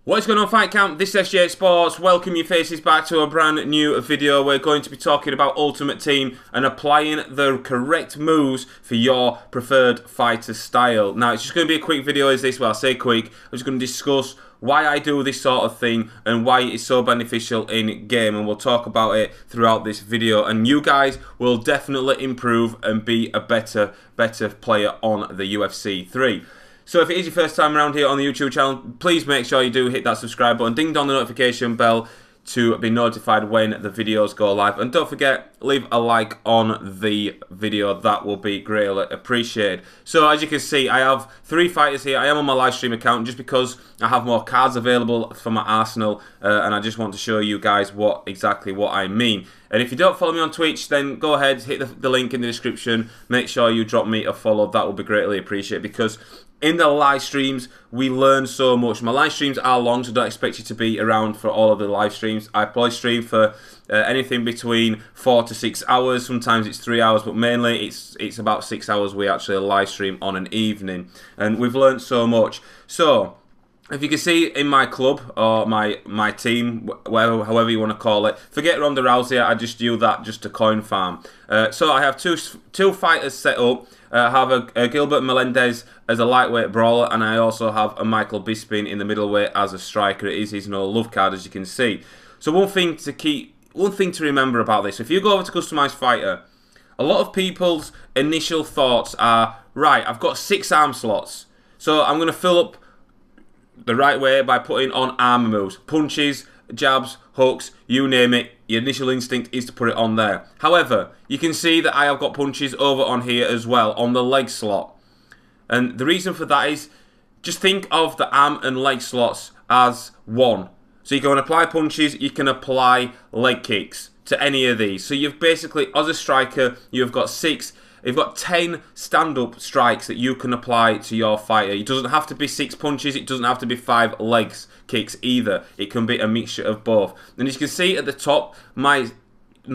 What is going on, Fight Camp? This is SJHSports. Welcome your faces back to a brand new video. We're going to be talking about Ultimate Team and applying the correct moves for your preferred fighter style. Now, it's just going to be a quick video as this. Well, I say quick. I'm just going to discuss why I do this sort of thing and why it's so beneficial in game, and we'll talk about it throughout this video, and you guys will definitely improve and be a better player on the UFC 3. So if it is your first time around here on the YouTube channel, please make sure you do hit that subscribe button, ding dong the notification bell to be notified when the videos go live, and don't forget, leave a like on the video. That will be greatly appreciated. So as you can see, I have 3 fighters here. I am on my live stream account just because I have more cards available for my arsenal, and I just want to show you guys exactly what I mean. And if you don't follow me on Twitch, then go ahead, hit the link in the description. Make sure you drop me a follow. That will be greatly appreciated, because in the live streams, we learn so much. My live streams are long, so don't expect you to be around for all of the live streams. I probably stream for anything between 4 to 6 hours. Sometimes it's 3 hours, but mainly it's about 6 hours we actually live stream on an evening. And we've learned so much. So if you can see in my club, or my team, however you want to call it, forget Ronda Rousey, I just use that just to coin farm. So I have two fighters set up. I have a Gilbert Melendez as a lightweight brawler, and I also have a Michael Bisping in the middleweight as a striker. It is his no love card, as you can see. So one thing to remember about this: if you go over to Customize Fighter, a lot of people's initial thoughts are, right, I've got 6 arm slots, so I'm going to fill up the right way by putting on arm moves, punches, jabs, hooks, you name it. Your initial instinct is to put it on there. However, you can see that I have got punches over on here as well, on the leg slot. And the reason for that is, just think of the arm and leg slots as one. So you can apply punches, you can apply leg kicks to any of these. So you've basically, as a striker, you've got 10 stand-up strikes that you can apply to your fighter. It doesn't have to be 6 punches, it doesn't have to be 5 legs kicks either. It can be a mixture of both. And as you can see at the top, my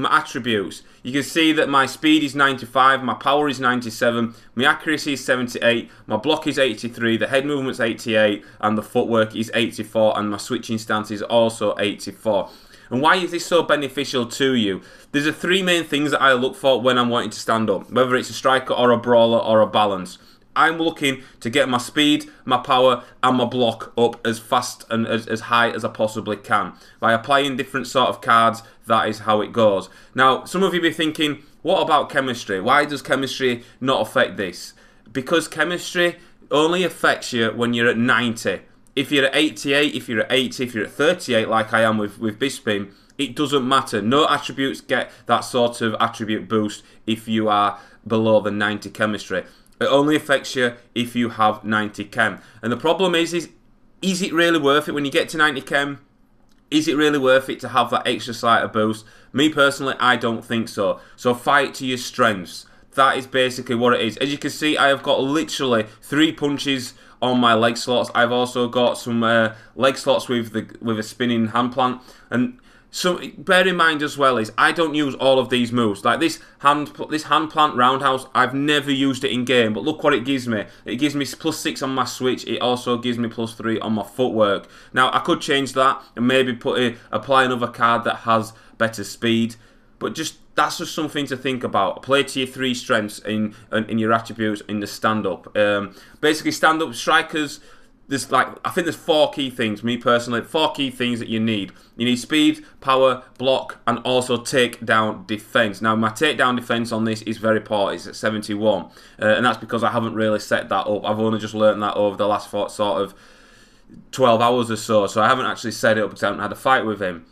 attributes, you can see that my speed is 95, my power is 97, my accuracy is 78, my block is 83, the head movement's 88, and the footwork is 84, and my switching stance is also 84. And why is this so beneficial to you? There's 3 main things that I look for when I'm wanting to stand up, whether it's a striker or a brawler or a balance. I'm looking to get my speed, my power, and my block up as fast and as high as I possibly can. By applying different sort of cards, that is how it goes. Now, some of you be thinking, what about chemistry? Why does chemistry not affect this? Because chemistry only affects you when you're at 90. If you're at 88, if you're at 80, if you're at 38, like I am with Bisping, it doesn't matter. No attributes get that sort of attribute boost if you are below the 90 chemistry. It only affects you if you have 90 chem. And the problem is it really worth it when you get to 90 chem? Is it really worth it to have that extra slight of boost? Me personally, I don't think so. So fight to your strengths. That is basically what it is. As you can see, I have got literally 3 punches on my leg slots. I've also got some leg slots with a spinning hand plant. And so bear in mind as well is I don't use all of these moves. Like this hand plant roundhouse, I've never used it in game, but look what it gives me. It gives me +6 on my switch. It also gives me +3 on my footwork. Now I could change that and maybe apply another card that has better speed, but that's just something to think about. Play to your 3 strengths in your attributes in the stand-up. Basically, stand-up strikers, I think there's 4 key things, me personally, 4 key things that you need. You need speed, power, block, and also takedown defense. Now, my takedown defense on this is very poor. It's at 71, and that's because I haven't really set that up. I've only just learned that over the last sort of 12 hours or so I haven't actually set it up because I haven't had a fight with him.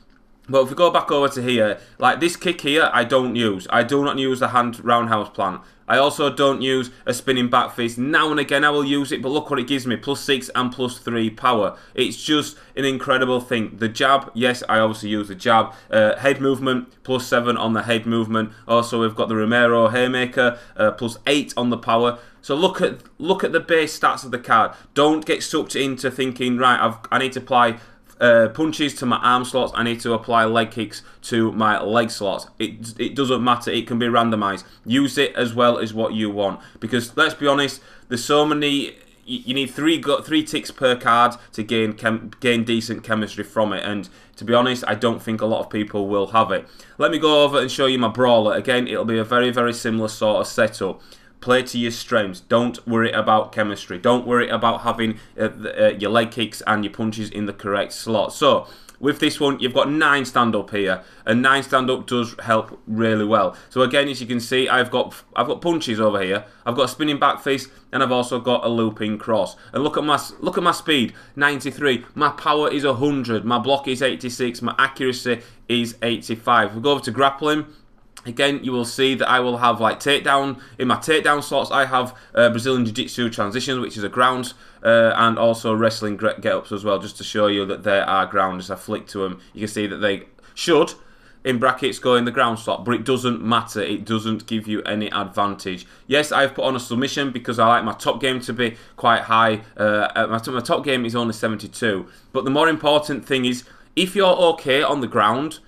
But if we go back over to here, like this kick here, I don't use. I do not use the hand roundhouse plant. I also don't use a spinning back fist. Now and again I will use it, but look what it gives me, +6 and +3 power. It's just an incredible thing. The jab, yes, I obviously use the jab. Head movement, +7 on the head movement. Also we've got the Romero Haymaker, +8 on the power. So look at the base stats of the card. Don't get sucked into thinking, right, I need to apply punches to my arm slots, I need to apply leg kicks to my leg slots. It doesn't matter, it can be randomized. Use it as well as what you want, because let's be honest, there's so many you need three ticks per card to gain decent chemistry from it, and to be honest, I don't think a lot of people will have it. Let me go over and show you my brawler. Again, it'll be a very, very similar sort of setup. Play to your strengths. Don't worry about chemistry. Don't worry about having your leg kicks and your punches in the correct slot. So with this one, you've got 9 stand-up here, and 9 stand-up does help really well. So again, as you can see, I've got punches over here. I've got a spinning back fist, and I've also got a looping cross. And look at my speed, 93. My power is 100. My block is 86. My accuracy is 85. If we go over to grappling, again, you will see that I will have like takedown. In my takedown slots, I have Brazilian Jiu-Jitsu transitions, which is a ground, and also wrestling get-ups as well, just to show you that they are ground. As I flick to them, you can see that they should, in brackets, go in the ground slot, but it doesn't matter. It doesn't give you any advantage. Yes, I've put on a submission because I like my top game to be quite high. My top game is only 72, but the more important thing is, if you're okay on the ground,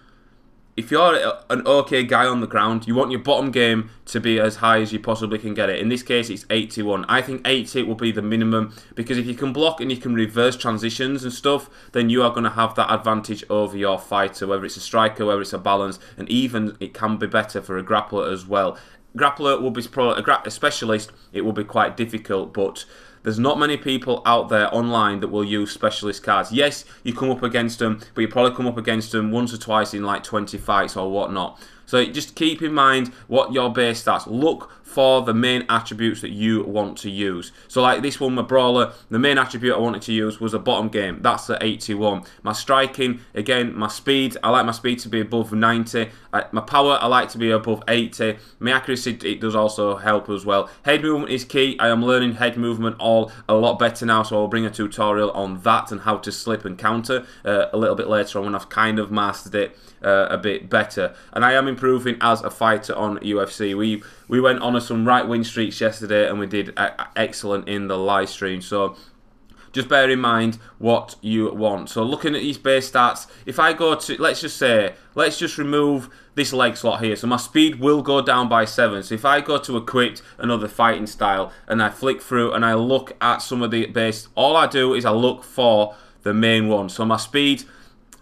if you're an okay guy on the ground, you want your bottom game to be as high as you possibly can get it. In this case, it's 81. I think 80 will be the minimum, because if you can block and you can reverse transitions and stuff, then you are going to have that advantage over your fighter, whether it's a striker, whether it's a balance, and even it can be better for a grappler as well. Grappler will be a specialist. It will be quite difficult, but there's not many people out there online that will use specialist cards. Yes, you come up against them, but you probably come up against them once or twice in like 20 fights or whatnot. So just keep in mind what your base stats. Look for the main attributes that you want to use. So like this one, my brawler, the main attribute I wanted to use was a bottom game. That's at 81. My striking, again, my speed, I like my speed to be above 90. My power, I like to be above 80. My accuracy, it does also help as well. Head movement is key. I am learning head movement a lot better now, so I'll bring a tutorial on that and how to slip and counter a little bit later on when I've kind of mastered it a bit better. And I am improving as a fighter on UFC. We went on some right win streaks yesterday, and we did excellent in the live stream. So just bear in mind what you want. So looking at these base stats, if I go to, let's just remove this leg slot here. So my speed will go down by 7. So if I go to equipped, another fighting style, and I flick through and I look at some of the base, all I do is I look for the main one. So my speed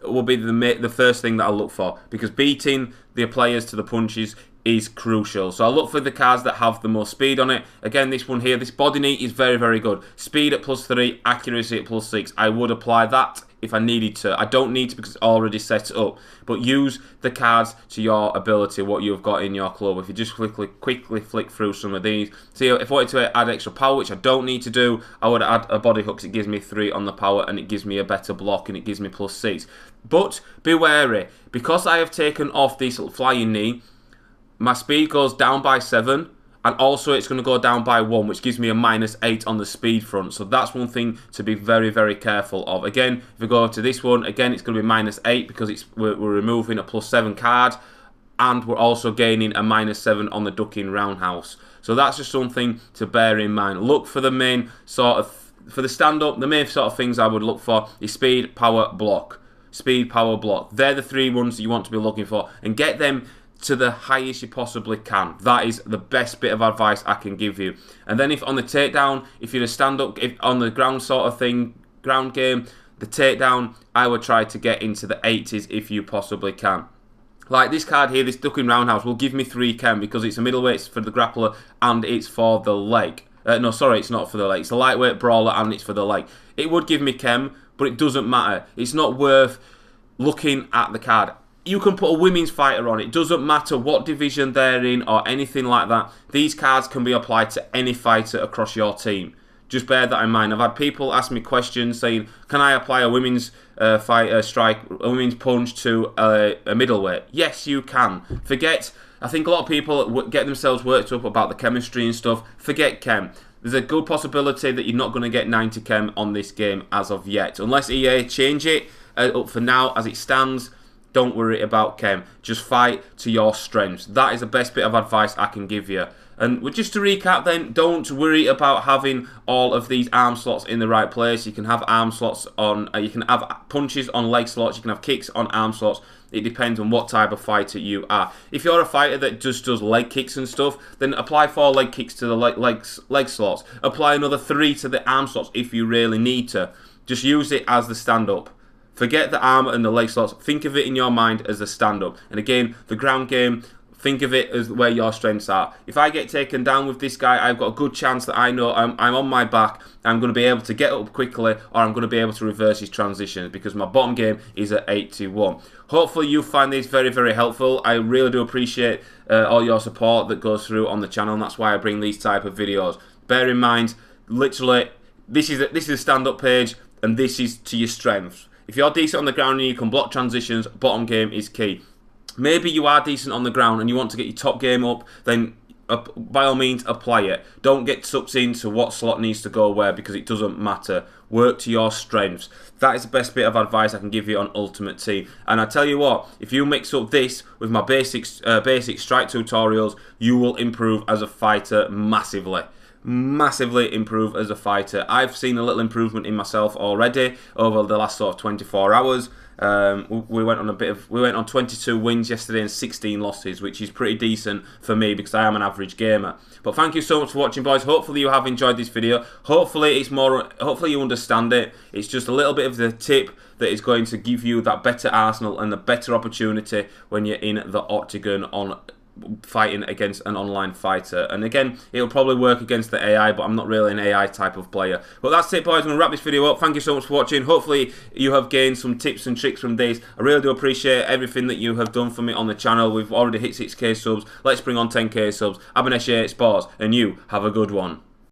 will be the first thing that I look for, because beating the players to the punches is crucial. So I look for the cards that have the most speed on it. Again, this one here, this body knee is very, very good. Speed at +3, accuracy at +6. I would apply that if I needed to. I don't need to because it's already set up. But use the cards to your ability, what you've got in your club. If you just quickly flick through some of these. See, if I wanted to add extra power, which I don't need to do, I would add a body hook because it gives me 3 on the power and it gives me a better block and it gives me +6. But be wary, because I have taken off this flying knee, my speed goes down by 7, and also it's going to go down by 1, which gives me a -8 on the speed front. So that's one thing to be very, very careful of. Again, if we go to this one, again, it's going to be -8 because we're removing a +7 card, and we're also gaining a -7 on the ducking roundhouse. So that's just something to bear in mind. Look for the main sort of, for the stand-up, the main sort of things I would look for is speed, power, block. Speed, power, block. They're the 3 ones that you want to be looking for, and get them to the highest you possibly can. That is the best bit of advice I can give you. And then if on the takedown, if you're a stand-up, if on the ground sort of thing, ground game, the takedown, I would try to get into the 80s if you possibly can. Like this card here, this ducking roundhouse, will give me 3 chem because it's a middleweight, it's for the grappler, and it's for the leg. No, sorry, it's not for the leg. It's a lightweight brawler and it's for the leg. It would give me chem, but it doesn't matter. It's not worth looking at the card. You can put a women's fighter on. It doesn't matter what division they're in or anything like that. These cards can be applied to any fighter across your team. Just bear that in mind. I've had people ask me questions saying, can I apply a women's fighter strike, a women's punch to a middleweight? Yes, you can. I think a lot of people get themselves worked up about the chemistry and stuff. Forget chem. There's a good possibility that you're not going to get 90 chem on this game as of yet. Unless EA change it, up for now, as it stands, don't worry about chem. Just fight to your strengths. That is the best bit of advice I can give you. And just to recap then, don't worry about having all of these arm slots in the right place. You can have arm slots on, you can have punches on leg slots, you can have kicks on arm slots. It depends on what type of fighter you are. If you're a fighter that just does leg kicks and stuff, then apply 4 leg kicks to the leg slots. Apply another 3 to the arm slots if you really need to. Just use it as the stand-up. Forget the arm and the leg slots. Think of it in your mind as the stand-up. And again, the ground game, think of it as where your strengths are. If I get taken down with this guy, I've got a good chance that I know I'm on my back. I'm going to be able to get up quickly, or I'm going to be able to reverse his transitions because my bottom game is at 8-1. Hopefully you find this very, very helpful. I really do appreciate all your support that goes through on the channel, and that's why I bring these type of videos. Bear in mind, literally, this is a stand-up page, and this is to your strengths. If you're decent on the ground and you can block transitions, bottom game is key. Maybe you are decent on the ground and you want to get your top game up, then by all means apply it. Don't get sucked into what slot needs to go where because it doesn't matter. Work to your strengths. That is the best bit of advice I can give you on Ultimate Team. And I tell you what, if you mix up this with my basic strike tutorials, you will improve as a fighter massively. Massively improve as a fighter. I've seen a little improvement in myself already over the last sort of 24 hours. We went on 22 wins yesterday and 16 losses, which is pretty decent for me because I am an average gamer. But thank you so much for watching, boys. Hopefully you have enjoyed this video. Hopefully you understand it. It's just a little bit of the tip that is going to give you that better arsenal and the better opportunity when you're in the octagon on fighting against an online fighter. And again, it'll probably work against the AI, but I'm not really an AI type of player. But that's it, boys. I'm going to wrap this video up. Thank you so much for watching. Hopefully you have gained some tips and tricks from this. I really do appreciate everything that you have done for me on the channel. We've already hit 6k subs. Let's bring on 10k subs. I've been SJHSports, and you have a good one.